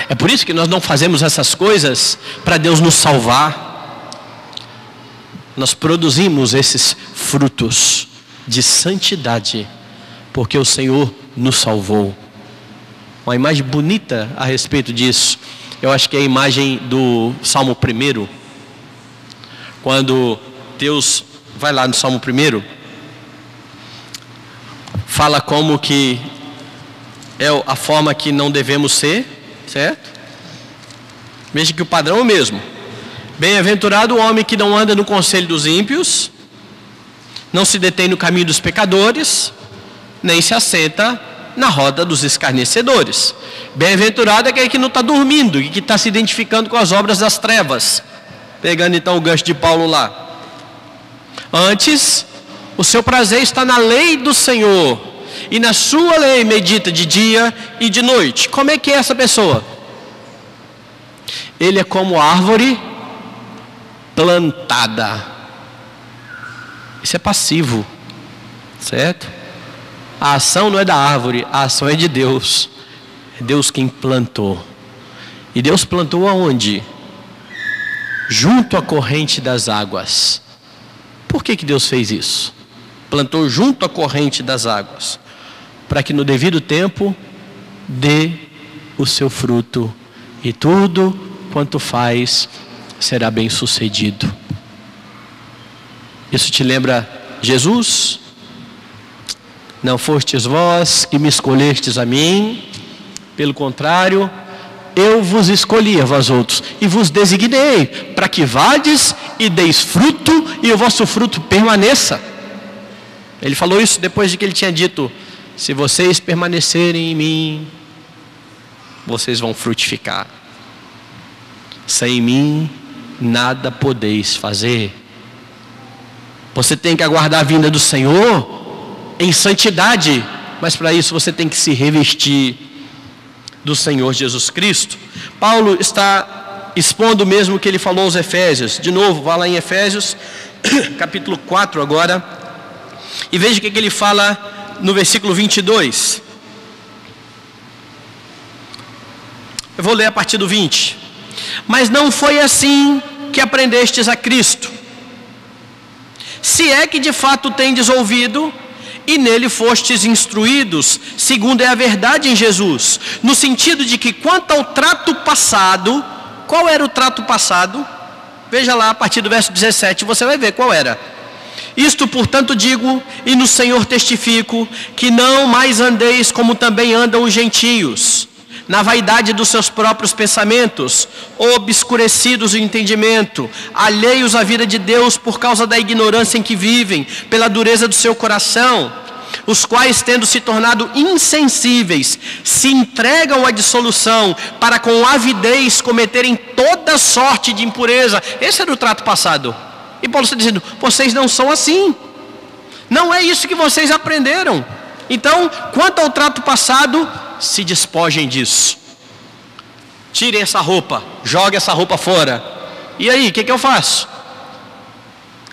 É por isso que nós não fazemos essas coisas para Deus nos salvar. Nós produzimos esses frutos de santidade, porque o Senhor nos salvou. Uma imagem bonita a respeito disso, eu acho que é a imagem do Salmo 1. Quando Deus vai lá no Salmo 1, fala como que é a forma que não devemos ser, certo? Veja que o padrão é o mesmo. Bem-aventurado o homem que não anda no conselho dos ímpios, não se detém no caminho dos pecadores, nem se assenta na roda dos escarnecedores. Bem-aventurado é aquele que não está dormindo e que está se identificando com as obras das trevas. Pegando então o gancho de Paulo lá. Antes, o seu prazer está na lei do Senhor, e na sua lei medita de dia e de noite. Como é que é essa pessoa? Ele é como árvore plantada. Isso é passivo, certo? A ação não é da árvore, a ação é de Deus. É Deus quem plantou. E Deus plantou aonde? Junto à corrente das águas. Por que Deus fez isso? Plantou junto à corrente das águas, para que no devido tempo dê o seu fruto, e tudo quanto faz será bem sucedido. Isso te lembra Jesus? Não fostes vós que me escolhestes a mim, pelo contrário, eu vos escolhi a vós outros, e vos designei, para que vades e deis fruto, e o vosso fruto permaneça. Ele falou isso depois de que ele tinha dito: se vocês permanecerem em mim, vocês vão frutificar. Sem mim, nada podeis fazer. Você tem que aguardar a vinda do Senhor em santidade, mas para isso você tem que se revestir do Senhor Jesus Cristo. Paulo está expondo o mesmo que ele falou aos Efésios. De novo, vá lá em Efésios, capítulo 4 agora, e veja o que ele fala no versículo 22. Eu vou ler a partir do 20. Mas não foi assim que aprendestes a Cristo, se é que de fato tendes ouvido, e nele fostes instruídos, segundo é a verdade em Jesus, no sentido de que quanto ao trato passado, qual era o trato passado? Veja lá a partir do verso 17, você vai ver qual era. Isto, portanto, digo, e no Senhor testifico, que não mais andeis como também andam os gentios, na vaidade dos seus próprios pensamentos, obscurecidos o entendimento, alheios à vida de Deus por causa da ignorância em que vivem, pela dureza do seu coração, os quais, tendo se tornado insensíveis, se entregam à dissolução, para com avidez cometerem toda sorte de impureza. Esse era o trato passado. E Paulo está dizendo: vocês não são assim, não é isso que vocês aprenderam. Então, quanto ao trato passado, se despojem disso. Tirem essa roupa, joguem essa roupa fora. E aí, o que eu faço?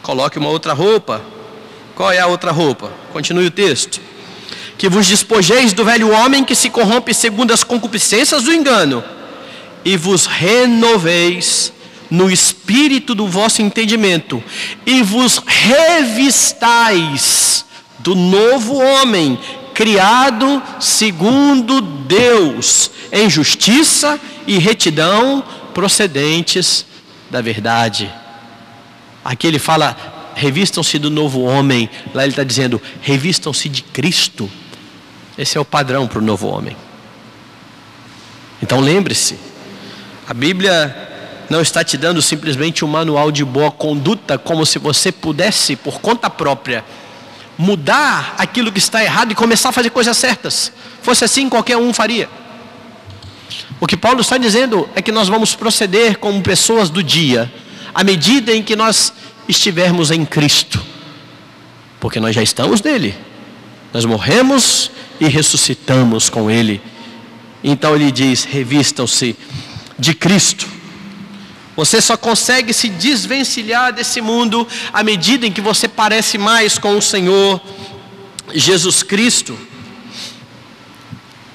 Coloque uma outra roupa. Qual é a outra roupa? Continue o texto. Que vos despojeis do velho homem que se corrompe segundo as concupiscências do engano, e vos renoveis no espírito do vosso entendimento, e vos revistais do novo homem, criado segundo Deus, em justiça e retidão procedentes da verdade. Aqui ele fala: revistam-se do novo homem. Lá ele está dizendo: revistam-se de Cristo. Esse é o padrão para o novo homem. Então lembre-se, a Bíblia não está te dando simplesmente um manual de boa conduta, como se você pudesse, por conta própria, mudar aquilo que está errado e começar a fazer coisas certas. Fosse assim, qualquer um faria. O que Paulo está dizendo é que nós vamos proceder como pessoas do dia, à medida em que nós estivermos em Cristo, porque nós já estamos nele, nós morremos e ressuscitamos com ele. Então ele diz: revistam-se de Cristo. Você só consegue se desvencilhar desse mundo à medida em que você parece mais com o Senhor Jesus Cristo.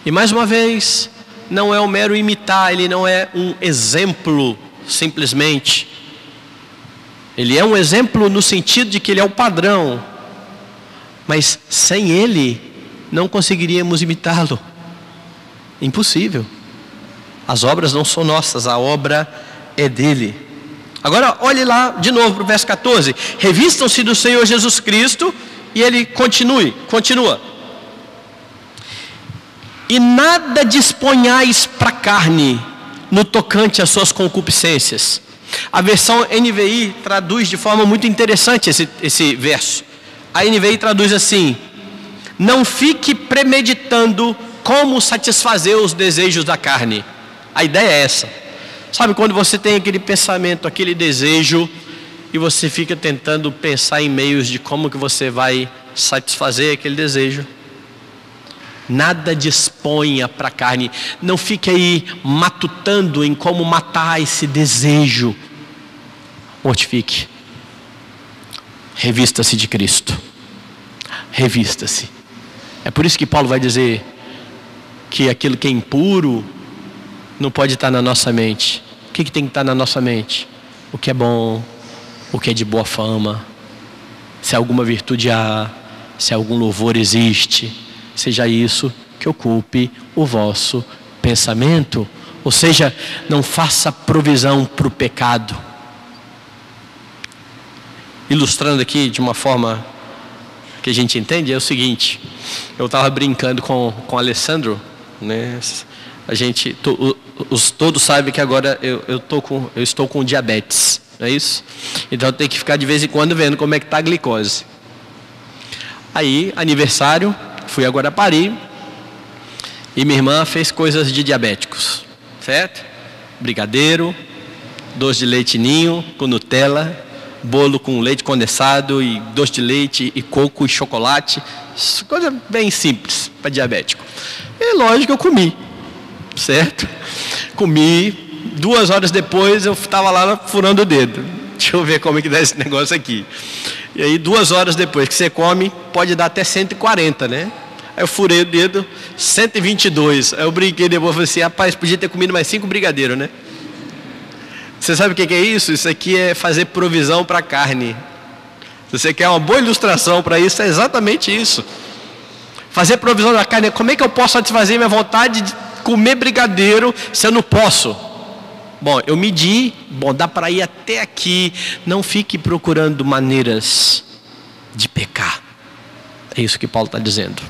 E mais uma vez, não é um mero imitar, ele não é um exemplo simplesmente. Ele é um exemplo no sentido de que ele é o padrão, mas sem ele não conseguiríamos imitá-lo. Impossível. As obras não são nossas, a obra é dele. Agora olhe lá de novo para o verso 14. Revistam-se do Senhor Jesus Cristo. E ele continua. E nada disponhais para a carne no tocante às suas concupiscências. A versão NVI traduz de forma muito interessante esse verso. A NVI traduz assim: não fique premeditando como satisfazer os desejos da carne. A ideia é essa. Sabe quando você tem aquele pensamento, aquele desejo, e você fica tentando pensar em meios de como que você vai satisfazer aquele desejo? Nada disponha para a carne. Não fique aí matutando em como matar esse desejo. Mortifique. Revista-se de Cristo. Revista-se. É por isso que Paulo vai dizer que aquilo que é impuro não pode estar na nossa mente. O que tem que estar na nossa mente? O que é bom, o que é de boa fama, se alguma virtude há, se algum louvor existe, seja isso que ocupe o vosso pensamento. Ou seja, não faça provisão para o pecado. Ilustrando aqui de uma forma que a gente entende, é o seguinte: eu estava brincando com o Alessandro, né? A gente, todos sabem que agora eu estou com diabetes, não é isso? Então eu tenho que ficar de vez em quando vendo como é que está a glicose. Aí, aniversário, fui a Guarapari e minha irmã fez coisas de diabéticos, certo? Brigadeiro, doce de leite ninho com Nutella, bolo com leite condensado e doce de leite e coco e chocolate, coisa bem simples para diabético. E lógico, eu comi, certo? Comi, 2 horas depois eu estava lá furando o dedo. Deixa eu ver como é que dá esse negócio aqui. E aí 2 horas depois que você come, pode dar até 140, né? Aí eu furei o dedo, 122. Aí eu brinquei depois, falei assim, rapaz, podia ter comido mais 5 brigadeiros, né? Você sabe o que é isso? Isso aqui é fazer provisão para a carne. Se você quer uma boa ilustração para isso, é exatamente isso. Fazer provisão da carne, como é que eu posso satisfazer minha vontade de comer brigadeiro se eu não posso? Bom, eu medi, dá para ir até aqui. Não fique procurando maneiras de pecar. É isso que Paulo está dizendo.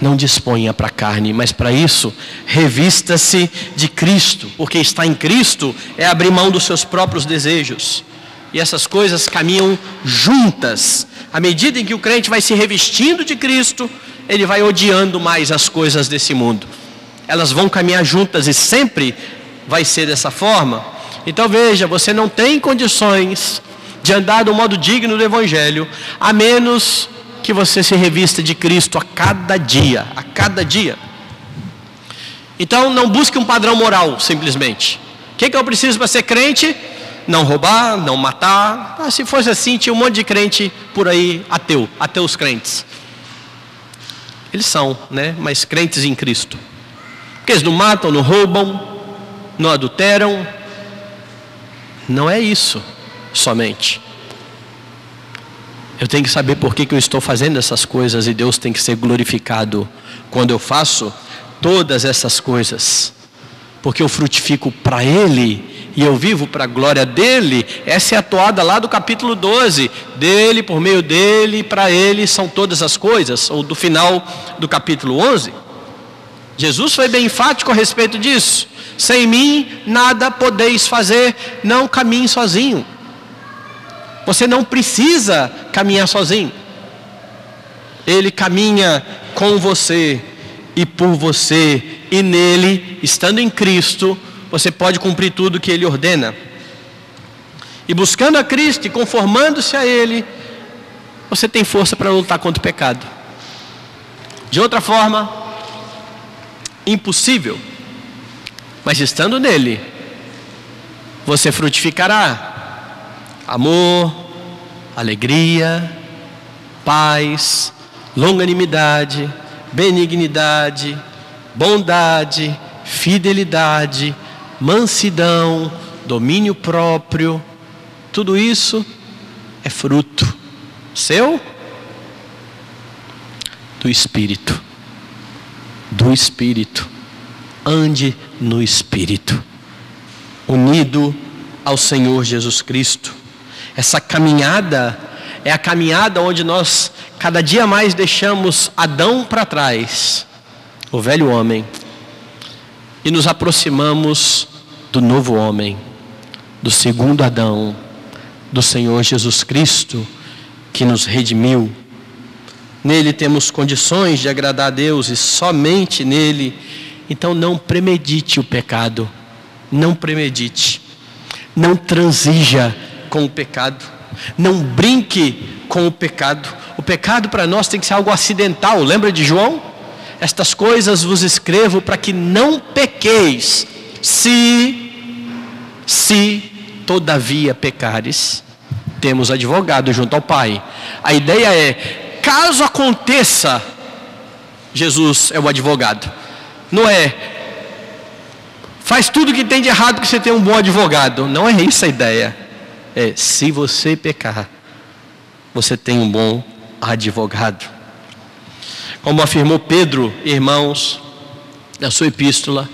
Não disponha para a carne, mas para isso, revista-se de Cristo. Porque estar em Cristo é abrir mão dos seus próprios desejos. E essas coisas caminham juntas. À medida em que o crente vai se revestindo de Cristo, ele vai odiando mais as coisas desse mundo. Elas vão caminhar juntas e sempre vai ser dessa forma. Então veja, você não tem condições de andar do modo digno do Evangelho, a menos que você se revista de Cristo a cada dia, a cada dia. Então não busque um padrão moral, simplesmente. O que eu preciso para ser crente? Não roubar, não matar. Se fosse assim, tinha um monte de crente por aí, ateus crentes. Eles são, né? Mas crentes em Cristo. Porque eles não matam, não roubam, não adulteram. Não é isso somente. Eu tenho que saber por que eu estou fazendo essas coisas e Deus tem que ser glorificado quando eu faço todas essas coisas. Porque eu frutifico para Ele e eu vivo para a glória dEle. Essa é a toada lá do capítulo 12. Dele, por meio dEle, para Ele são todas as coisas. Ou do final do capítulo 11. Jesus foi bem enfático a respeito disso. Sem mim nada podeis fazer, não caminhe sozinho. Você não precisa caminhar sozinho. Ele caminha com você e por você. E nele, estando em Cristo, você pode cumprir tudo o que Ele ordena. E buscando a Cristo e conformando-se a Ele, você tem força para lutar contra o pecado. De outra forma, impossível. Mas estando nele, você frutificará amor, alegria, paz, longanimidade, benignidade, bondade, fidelidade, mansidão, domínio próprio. Tudo isso é fruto seu, do Espírito. Do Espírito. Ande no Espírito, unido ao Senhor Jesus Cristo. Essa caminhada é a caminhada onde nós cada dia mais deixamos Adão para trás, o velho homem, e nos aproximamos do novo homem, do segundo Adão, do Senhor Jesus Cristo, que nos redimiu. Nele temos condições de agradar a Deus e somente nele. Então não premedite o pecado, não premedite, não transija com o pecado, não brinque com o pecado. O pecado para nós tem que ser algo acidental. Lembra de João? Estas coisas vos escrevo para que não pequeis, se todavia pecares, temos advogado junto ao Pai. A ideia é, caso aconteça, Jesus é o advogado. Não é, faz tudo que tem de errado que você tem um bom advogado. Não é isso a ideia. É, se você pecar, você tem um bom advogado. Como afirmou Pedro, irmãos, na sua epístola,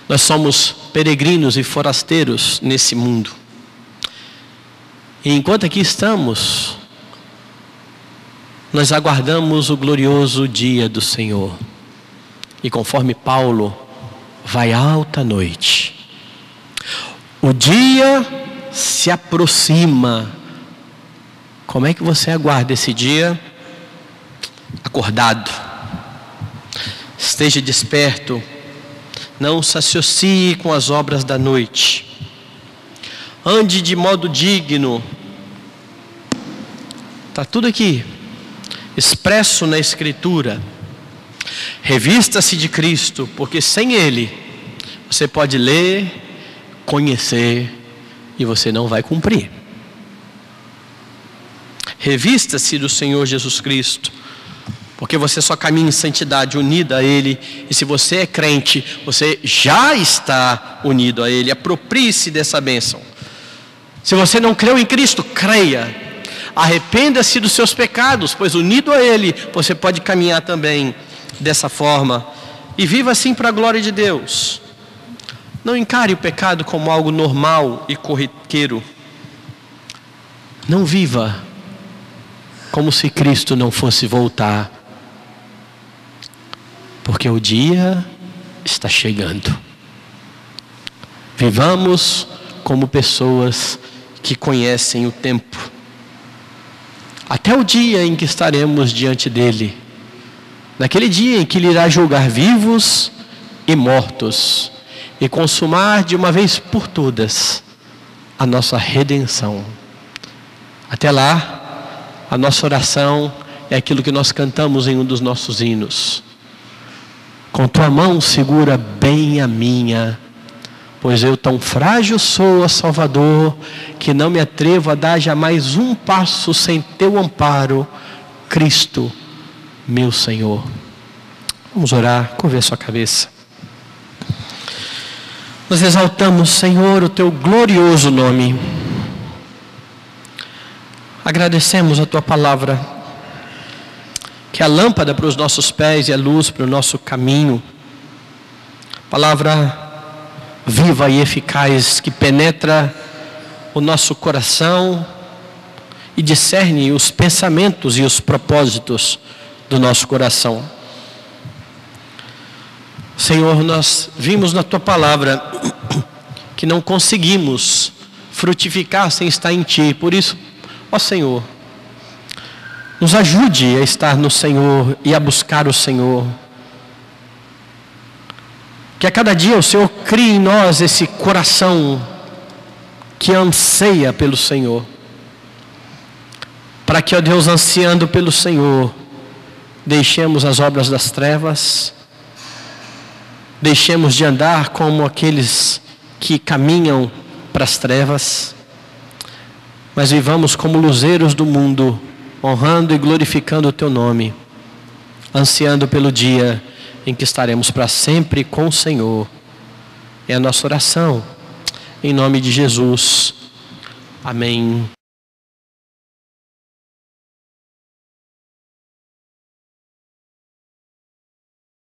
nós somos peregrinos e forasteiros nesse mundo. E enquanto aqui estamos, nós aguardamos o glorioso dia do Senhor. E conforme Paulo, vai alta noite. O dia se aproxima. Como é que você aguarda esse dia? Acordado. Esteja desperto. Não se associe com as obras da noite. Ande de modo digno. Está tudo aqui, expresso na Escritura. Revista-se de Cristo, porque sem Ele, você pode ler, conhecer, e você não vai cumprir. Revista-se do Senhor Jesus Cristo, porque você só caminha em santidade unida a Ele, e se você é crente, você já está unido a Ele. Aproprie-se dessa bênção. Se você não creu em Cristo, creia. Arrependa-se dos seus pecados, pois unido a Ele, você pode caminhar também dessa forma. E viva assim para a glória de Deus. Não encare o pecado como algo normal e corriqueiro. Não viva como se Cristo não fosse voltar. Porque o dia está chegando. Vivamos como pessoas que conhecem o tempo. Até o dia em que estaremos diante dele. Naquele dia em que ele irá julgar vivos e mortos. E consumar de uma vez por todas a nossa redenção. Até lá, a nossa oração é aquilo que nós cantamos em um dos nossos hinos. Com tua mão segura bem a minha, pois eu tão frágil sou, ó Salvador, que não me atrevo a dar jamais um passo sem teu amparo, Cristo, meu Senhor. Vamos orar, curve a sua cabeça. Nós exaltamos, Senhor, o teu glorioso nome. Agradecemos a tua palavra, que é a lâmpada para os nossos pés e a luz para o nosso caminho. Palavra viva e eficaz, que penetra o nosso coração e discerne os pensamentos e os propósitos do nosso coração. Senhor, nós vimos na tua palavra que não conseguimos frutificar sem estar em ti. Por isso, ó Senhor, nos ajude a estar no Senhor e a buscar o Senhor. Que a cada dia o Senhor crie em nós esse coração que anseia pelo Senhor. Para que, ó Deus, ansiando pelo Senhor, deixemos as obras das trevas, deixemos de andar como aqueles que caminham para as trevas, mas vivamos como luzeiros do mundo, honrando e glorificando o teu nome, ansiando pelo dia em que estaremos para sempre com o Senhor. É a nossa oração, em nome de Jesus. Amém.